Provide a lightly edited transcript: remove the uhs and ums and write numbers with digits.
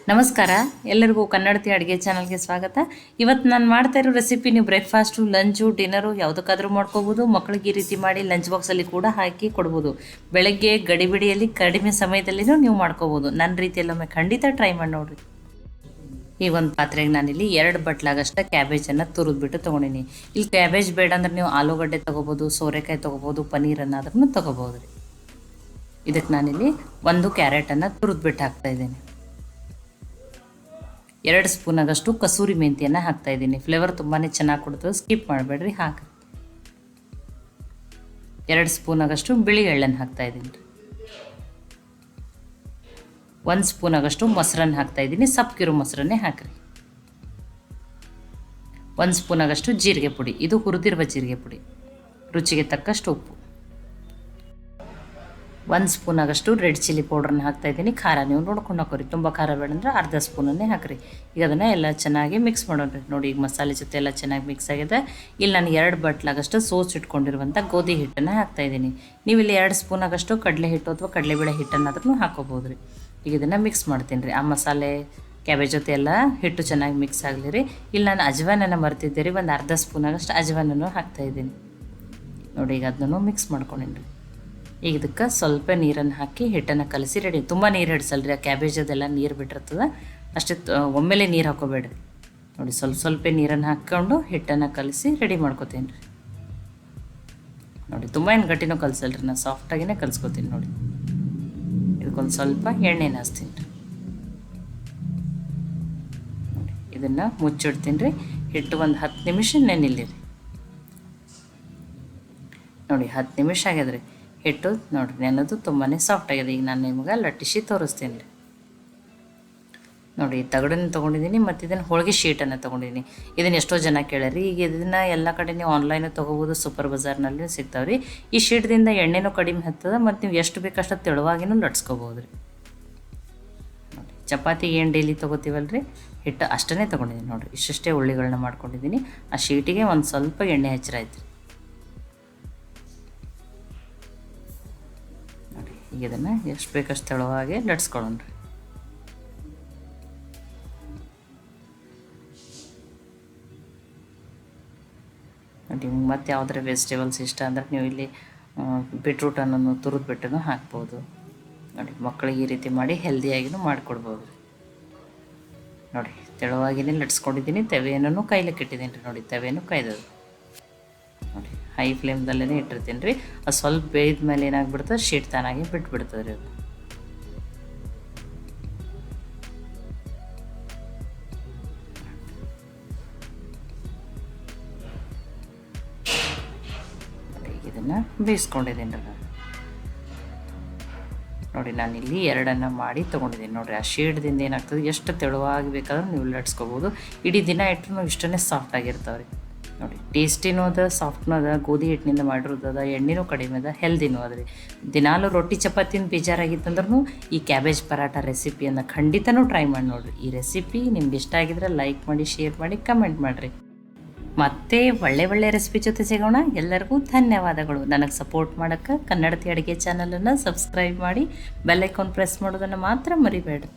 ನಮಸ್ಕಾರ, ಎಲ್ಲರಿಗೂ ಕನ್ನಡತಿ ಅಡುಗೆ ಚಾನಲ್ಗೆ ಸ್ವಾಗತ. ಇವತ್ತು ನಾನು ಮಾಡ್ತಾ ಇರೋ ರೆಸಿಪಿ ನೀವು ಬ್ರೇಕ್ಫಾಸ್ಟು, ಲಂಚು, ಡಿನ್ನರು ಯಾವುದಕ್ಕಾದರೂ ಮಾಡ್ಕೋಬೋದು. ಮಕ್ಕಳಿಗೆ ಈ ರೀತಿ ಮಾಡಿ ಲಂಚ್ ಬಾಕ್ಸಲ್ಲಿ ಕೂಡ ಹಾಕಿ ಕೊಡ್ಬೋದು. ಬೆಳಗ್ಗೆ ಗಡಿಬಿಡಿಯಲ್ಲಿ ಕಡಿಮೆ ಸಮಯದಲ್ಲಿನೂ ನೀವು ಮಾಡ್ಕೋಬೋದು. ನನ್ನ ರೀತಿಯಲ್ಲೊಮ್ಮೆ ಖಂಡಿತ ಟ್ರೈ ಮಾಡಿ ನೋಡಿರಿ. ಈ ಒಂದು ಪಾತ್ರೆಗೆ ನಾನಿಲ್ಲಿ 2 ಬಟ್ಲಾಗಷ್ಟು ಕ್ಯಾಬೇಜನ್ನು ತುರಿದ್ಬಿಟ್ಟು ತೊಗೊಂಡಿನಿ. ಇಲ್ಲಿ ಕ್ಯಾಬೇಜ್ ಬೇಡ ಅಂದ್ರೆ ನೀವು ಆಲೂಗಡ್ಡೆ ತೊಗೋಬೋದು, ಸೋರೆಕಾಯಿ ತೊಗೋಬೋದು, ಪನ್ನೀರನ್ನಾದ್ರೂ ತೊಗೋಬೋದು ರೀ. ಇದಕ್ಕೆ ನಾನಿಲ್ಲಿ 1 ಕ್ಯಾರೆಟನ್ನು ತುರಿದ್ಬಿಟ್ಟು ಹಾಕ್ತಾಯಿದ್ದೀನಿ. 2 ಸ್ಪೂನಾಗಷ್ಟು ಕಸೂರಿ ಮೆಂತಿಯನ್ನು ಹಾಕ್ತಾಯಿದ್ದೀನಿ. ಫ್ಲೇವರ್ ತುಂಬಾ ಚೆನ್ನಾಗಿ ಕೊಡ್ತದೆ, ಸ್ಕಿಪ್ ಮಾಡಬೇಡ್ರಿ, ಹಾಕಿ. 2 ಸ್ಪೂನಾಗಷ್ಟು ಬಿಳಿ ಎಳ್ಳನ್ನು ಹಾಕ್ತಾಯಿದ್ದೀನಿ. 1 ಸ್ಪೂನಾಗಷ್ಟು ಮೊಸರನ್ನು ಹಾಕ್ತಾಯಿದ್ದೀನಿ. ಸಪ್ಪಗಿರೋ ಮೊಸರನ್ನೇ ಹಾಕಿರಿ. 1 ಸ್ಪೂನಾಗಷ್ಟು ಜೀರಿಗೆ ಪುಡಿ, ಇದು ಹುರಿದಿರುವ ಜೀರಿಗೆ ಪುಡಿ. ರುಚಿಗೆ ತಕ್ಕಷ್ಟು ಉಪ್ಪು. 1 ಸ್ಪೂನಾಗಷ್ಟು ರೆಡ್ ಚಿಲ್ಲಿ ಪೌಡ್ರನ್ನ ಹಾಕ್ತಾಯಿದ್ದೀನಿ. ಖಾರ ನೀವು ನೋಡ್ಕೊಂಡು ಹಾಕೋರಿ, ತುಂಬ ಖಾರ ಬೇಡ ಅಂದ್ರೆ ಅರ್ಧ ಸ್ಪೂನನ್ನೇ ಹಾಕಿರಿ. ಈಗ ಅದನ್ನು ಎಲ್ಲ ಚೆನ್ನಾಗಿ ಮಿಕ್ಸ್ ಮಾಡೋಣ್ರಿ. ನೋಡಿ, ಈಗ ಮಸಾಲೆ ಜೊತೆ ಎಲ್ಲ ಚೆನ್ನಾಗಿ ಮಿಕ್ಸ್ ಆಗಿದೆ. ಇಲ್ಲಿ ನಾನು 2 ಬಟ್ಲಾಗಷ್ಟು ಸೋಸ್ ಇಟ್ಕೊಂಡಿರುವಂಥ ಗೋಧಿ ಹಿಟ್ಟನ್ನು ಹಾಕ್ತಾಯಿದ್ದೀನಿ. ನೀವು ಇಲ್ಲಿ 2 ಸ್ಪೂನಾಗಷ್ಟು ಕಡಲೆ ಹಿಟ್ಟು ಅಥವಾ ಕಡಲೆಬೇಳೆ ಹಿಟ್ಟನ್ನಾದ್ರೂ ಹಾಕೋಬೋದು ರೀ. ಈಗ ಇದನ್ನು ಮಿಕ್ಸ್ ಮಾಡ್ತೀನಿ ರೀ. ಆ ಮಸಾಲೆ ಕ್ಯಾಬೇಜ್ ಜೊತೆ ಎಲ್ಲ ಹಿಟ್ಟು ಚೆನ್ನಾಗಿ ಮಿಕ್ಸ್ ಆಗಲಿ ರೀ. ಇಲ್ಲಿ ನಾನು ಅಜವಾನನ್ನು ಮರ್ತಿದ್ದೆ ರೀ, ಒಂದು ಅರ್ಧ ಸ್ಪೂನಾಗಷ್ಟು ಅಜವಾನನ್ನು ಹಾಕ್ತಾಯಿದ್ದೀನಿ. ನೋಡಿ, ಈಗ ಅದನ್ನು ಮಿಕ್ಸ್ ಮಾಡ್ಕೊಂಡೀನಿ ರೀ. ಈಗ ಇದಕ್ಕೆ ಸ್ವಲ್ಪ ನೀರನ್ನು ಹಾಕಿ ಹಿಟ್ಟನ್ನು ಕಲಸಿ ರೆಡಿ. ತುಂಬ ನೀರು ಹಿಡಿಸಲ್ರಿ, ಆ ಕ್ಯಾಬೇಜ್ ಅದೆಲ್ಲ ನೀರು ಬಿಟ್ಟಿರ್ತದೆ. ಅಷ್ಟೇ ಒಮ್ಮೆಲೆ ನೀರು ಹಾಕೋಬೇಡ್ರಿ. ನೋಡಿ, ಸ್ವಲ್ಪ ನೀರನ್ನು ಹಾಕ್ಕೊಂಡು ಹಿಟ್ಟನ್ನು ಕಲಸಿ ರೆಡಿ ಮಾಡ್ಕೊತೀನಿ ರೀ. ನೋಡಿ, ತುಂಬ ಏನು ಗಟ್ಟಿನೂ ಕಲಸಲ್ರಿ, ನಾನು ಸಾಫ್ಟಾಗಿಯೇ ಕಲಿಸ್ಕೊತೀನಿ. ನೋಡಿ, ಇದಕ್ಕೊಂದು ಸ್ವಲ್ಪ ಎಣ್ಣೆನ ಹಚ್ತೀನಿ ರೀ. ನೋಡಿ, ಇದನ್ನು ಮುಚ್ಚಿಡ್ತೀನಿ ರೀ. ಹಿಟ್ಟು ಒಂದು 10 ನಿಮಿಷ ನೆನಿಲಿ ರೀ. ನೋಡಿ, 10 ನಿಮಿಷ ಆಗ್ಯದ್ರಿ. ಹಿಟ್ಟು ನೋಡಿರಿ ನೆನೋದು ತುಂಬಾ ಸಾಫ್ಟ್ ಆಗಿದೆ. ಈಗ ನಾನು ನಿಮ್ಗೆ ಲಟ್ಟಿಸಿ ತೋರಿಸ್ತೀನಿ ರೀ. ನೋಡಿ, ತಗಡನ್ನು ತೊಗೊಂಡಿದ್ದೀನಿ ಮತ್ತು ಇದನ್ನು ಹೋಳಿಗೆ ಶೀಟನ್ನು ತೊಗೊಂಡಿದ್ದೀನಿ. ಇದನ್ನು ಎಷ್ಟೋ ಜನ ಕೇಳ್ಯಾರಿ. ಈಗ ಇದನ್ನು ಎಲ್ಲ ಕಡೆ ನೀವು ಆನ್ಲೈನು ತೊಗೋಬೋದು, ಸೂಪರ್ ಬಜಾರ್ನಲ್ಲಿ ಸಿಗ್ತಾವೆ ರೀ. ಈ ಶೀಟ್ದಿಂದ ಎಣ್ಣೆನೂ ಕಡಿಮೆ ಹತ್ತದ ಮತ್ತು ನೀವು ಎಷ್ಟು ಬೇಕಷ್ಟು ತೆಳುವಾಗಿನೂ ಲಟ್ಸ್ಕೊಬೋದು ರೀ. ನೋಡಿ, ಚಪಾತಿಗೆ ಏನು ಡೈಲಿ ತೊಗೋತೀವಲ್ರಿ, ಹಿಟ್ಟು ಅಷ್ಟೇ ತೊಗೊಂಡಿದ್ದೀನಿ. ನೋಡಿರಿ, ಇಷ್ಟೇ ಉಳ್ಳಿಗಳನ್ನ ಮಾಡ್ಕೊಂಡಿದ್ದೀನಿ. ಆ ಶೀಟಿಗೆ ಒಂದು ಸ್ವಲ್ಪ ಎಣ್ಣೆ ಹಚ್ಚರಾಯ್ತು ರೀ. ಈಗ ಇದನ್ನು ಎಷ್ಟು ಬೇಕಷ್ಟು ತೆಳುವಾಗಿ ಲಟ್ಸ್ಕೊಳ್ಳೋಣ್ರಿ. ನೋಡಿ, ಮತ್ತು ಯಾವುದೇ ವೆಜಿಟೇಬಲ್ಸ್ ಇಷ್ಟ ಅಂದ್ರೆ ನೀವು ಇಲ್ಲಿ ಬೀಟ್ರೂಟನ್ನು ತುರಿದ್ಬಿಟ್ಟು ಹಾಕ್ಬೋದು. ನೋಡಿ, ಮಕ್ಕಳಿಗೆ ಈ ರೀತಿ ಮಾಡಿ ಹೆಲ್ದಿಯಾಗಿನೂ ಮಾಡಿಕೊಡ್ಬೋದು. ನೋಡಿ, ತೆಳುವಾಗಿನೇ ಲಟ್ಸ್ಕೊಂಡಿದ್ದೀನಿ. ತವೆಯನ್ನು ಕಾಯ್ಲಿಕ್ಕೆ ಇಟ್ಟಿದ್ದೀನಿ ರೀ. ನೋಡಿ, ತವೆಯನ್ನು ಕಾಯ್ದದು. ನೋಡಿ, ಹೈ ಫ್ಲೇಮ್ದಲ್ಲೇ ಇಟ್ಟಿರ್ತೀನಿ ರೀ. ಅದು ಸ್ವಲ್ಪ ಬೇಯ್ದ ಮೇಲೆ ಏನಾಗ್ಬಿಡ್ತದೆ, ಶೀಟ್ ತಾನಾಗಿ ಬಿಟ್ಬಿಡ್ತದೆ ರೀ ಅದು. ಇದನ್ನು ಬೇಯಿಸ್ಕೊಂಡಿದ್ದೀನಿ ರೀ ನಾನು. ನೋಡಿ, ನಾನಿಲ್ಲಿ 2 ಮಾಡಿ ತೊಗೊಂಡಿದ್ದೀನಿ. ನೋಡಿರಿ, ಆ ಶೀಡ್ದಿಂದ ಏನಾಗ್ತದೆ, ಎಷ್ಟು ತೆಳುವಾಗಿ ಬೇಕಾದ್ರೂ ನೀವು ಲಟ್ಸ್ಕೊಬೋದು. ಇಡೀ ದಿನ ಇಟ್ಟರು ಇಷ್ಟೇ ಸಾಫ್ಟಾಗಿರ್ತಾವೆ ರೀ. ನೋಡಿ, ಟೇಸ್ಟಿನೂ ಅದ, ಸಾಫ್ಟ್ನೂ ಅದ, ಗೋಧಿ ಹಿಟ್ಟಿನಿಂದ ಮಾಡಿರೋದದ, ಎಣ್ಣೆನೂ ಕಡಿಮೆ ಅದ, ಹೆಲ್ದಿನೂ ಅದ ರೀ. ದಿನಾಲು ರೊಟ್ಟಿ ಚಪಾತಿನ ಬೇಜಾರಾಗಿತ್ತಂದ್ರೂ ಈ ಕ್ಯಾಬೇಜ್ ಪರಾಟ ರೆಸಿಪಿಯನ್ನು ಖಂಡಿತನೂ ಟ್ರೈ ಮಾಡಿ ನೋಡಿರಿ. ಈ ರೆಸಿಪಿ ನಿಮ್ಗೆ ಇಷ್ಟ ಆಗಿದ್ರೆ ಲೈಕ್ ಮಾಡಿ, ಶೇರ್ ಮಾಡಿ, ಕಮೆಂಟ್ ಮಾಡಿರಿ. ಮತ್ತೆ ಒಳ್ಳೆ ರೆಸಿಪಿ ಜೊತೆ ಸಿಗೋಣ. ಎಲ್ಲರಿಗೂ ಧನ್ಯವಾದಗಳು. ನನಗೆ ಸಪೋರ್ಟ್ ಮಾಡೋಕ್ಕೆ ಕನ್ನಡತಿ ಅಡುಗೆ ಚಾನಲನ್ನು ಸಬ್ಸ್ಕ್ರೈಬ್ ಮಾಡಿ, ಬೆಲ್ ಐಕಾನ್ ಪ್ರೆಸ್ ಮಾಡೋದನ್ನು ಮಾತ್ರ ಮರಿಬೇಡ್ರಿ.